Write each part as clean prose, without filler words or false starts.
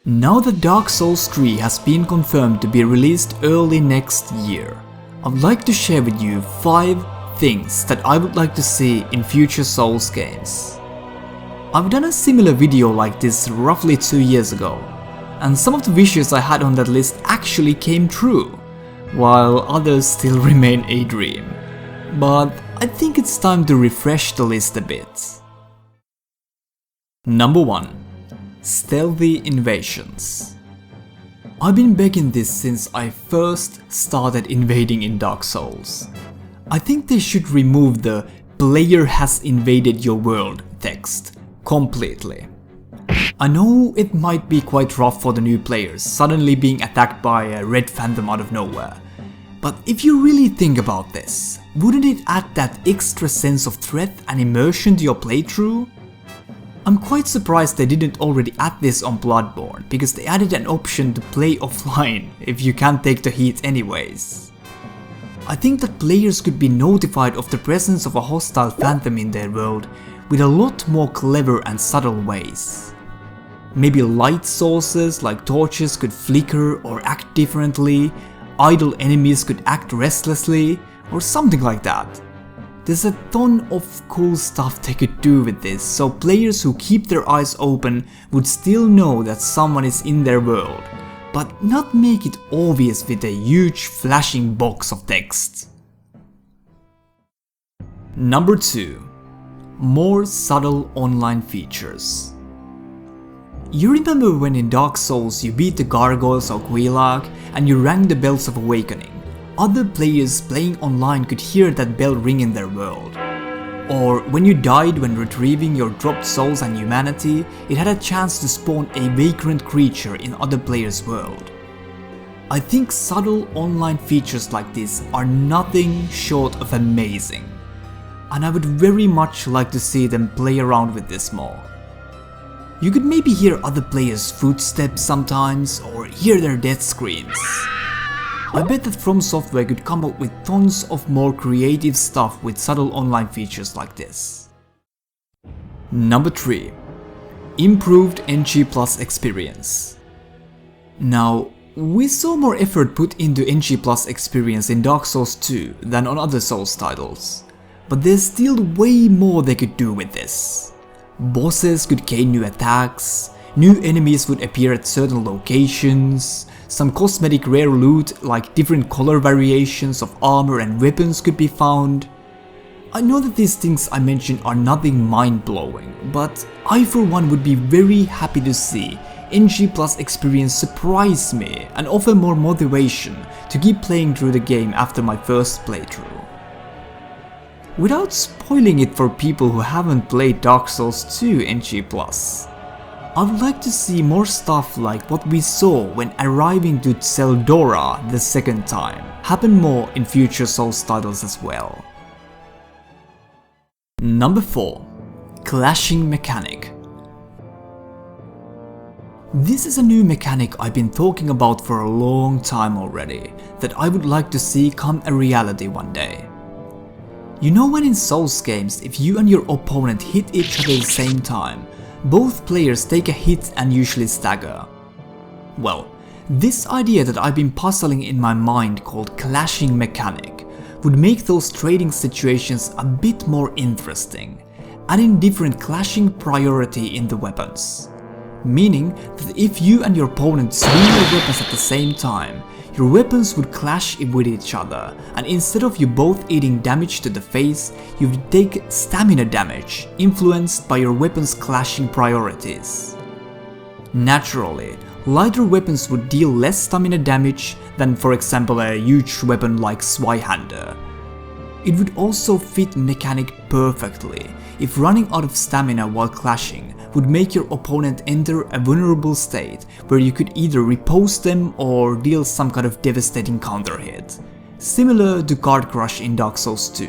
Now that Dark Souls 3 has been confirmed to be released early next year, I would like to share with you 5 things that I would like to see in future Souls games. I've done a similar video like this roughly 2 years ago, and some of the wishes I had on that list actually came true, while others still remain a dream. But I think it's time to refresh the list a bit. Number 1. Stealthy invasions. I've been begging this since I first started invading in Dark Souls. I think they should remove the "player has invaded your world" text completely. I know it might be quite rough for the new players suddenly being attacked by a red phantom out of nowhere, but if you really think about this, wouldn't it add that extra sense of threat and immersion to your playthrough? I'm quite surprised they didn't already add this on Bloodborne, because they added an option to play offline if you can't take the heat anyways. I think that players could be notified of the presence of a hostile phantom in their world with a lot more clever and subtle ways. Maybe light sources like torches could flicker or act differently, idle enemies could act restlessly, or something like that. There's a ton of cool stuff they could do with this, so players who keep their eyes open would still know that someone is in their world, but not make it obvious with a huge flashing box of text. Number 2. More subtle online features. You remember when in Dark Souls you beat the gargoyles or Guilag and you rang the bells of awakening? Other players playing online could hear that bell ring in their world. Or when you died when retrieving your dropped souls and humanity, it had a chance to spawn a vagrant creature in other players' world. I think subtle online features like this are nothing short of amazing, and I would very much like to see them play around with this more. You could maybe hear other players' footsteps sometimes, or hear their death screams. I bet that From Software could come up with tons of more creative stuff with subtle online features like this. Number 3. Improved NG Plus experience. Now, we saw more effort put into NG Plus experience in Dark Souls 2 than on other Souls titles, but there's still way more they could do with this. Bosses could gain new attacks, new enemies would appear at certain locations, some cosmetic rare loot like different color variations of armor and weapons could be found. I know that these things I mentioned are nothing mind-blowing, but I for one would be very happy to see NG Plus experience surprise me and offer more motivation to keep playing through the game after my first playthrough. Without spoiling it for people who haven't played Dark Souls 2 NG Plus, I would like to see more stuff like what we saw when arriving to Zeldora the second time happen more in future Souls titles as well. Number 4. Clashing mechanic. This is a new mechanic I've been talking about for a long time already, that I would like to see come a reality one day. You know when in Souls games, if you and your opponent hit each other at the same time, both players take a hit and usually stagger. Well, this idea that I've been puzzling in my mind called clashing mechanic would make those trading situations a bit more interesting, adding different clashing priority in the weapons. Meaning that if you and your opponent swing your weapons at the same time, your weapons would clash with each other, and instead of you both eating damage to the face, you would take stamina damage, influenced by your weapons' clashing priorities. Naturally, lighter weapons would deal less stamina damage than for example a huge weapon like Zweihander. It would also fit mechanic perfectly if running out of stamina while clashing would make your opponent enter a vulnerable state where you could either repose them or deal some kind of devastating counter hit, similar to Card Crush in Dark Souls 2.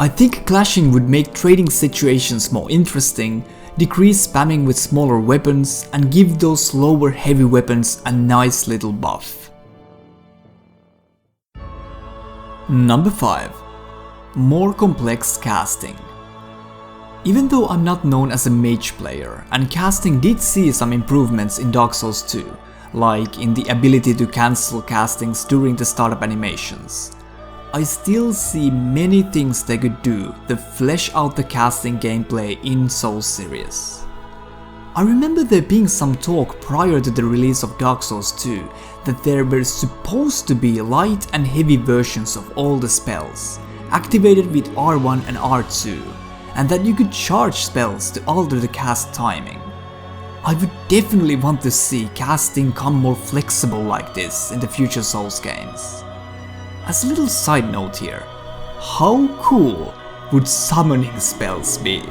I think clashing would make trading situations more interesting, decrease spamming with smaller weapons, and give those lower heavy weapons a nice little buff. Number 5. More complex casting. Even though I'm not known as a mage player, and casting did see some improvements in Dark Souls 2, like in the ability to cancel castings during the startup animations, I still see many things they could do to flesh out the casting gameplay in Souls series. I remember there being some talk prior to the release of Dark Souls 2 that there were supposed to be light and heavy versions of all the spells, activated with R1 and R2, and that you could charge spells to alter the cast timing. I would definitely want to see casting come more flexible like this in the future Souls games. As a little side note here, how cool would summoning spells be?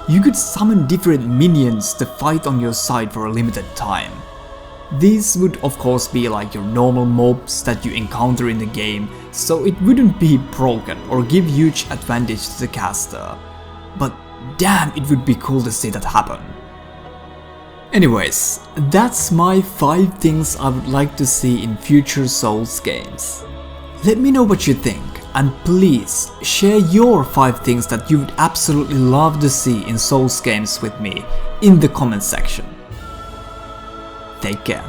You could summon different minions to fight on your side for a limited time. These would of course be like your normal mobs that you encounter in the game, so it wouldn't be broken or give huge advantage to the caster. But damn, it would be cool to see that happen. Anyways, that's my 5 things I would like to see in future Souls games. Let me know what you think, and please share your 5 things that you would absolutely love to see in Souls games with me in the comment section. Take care.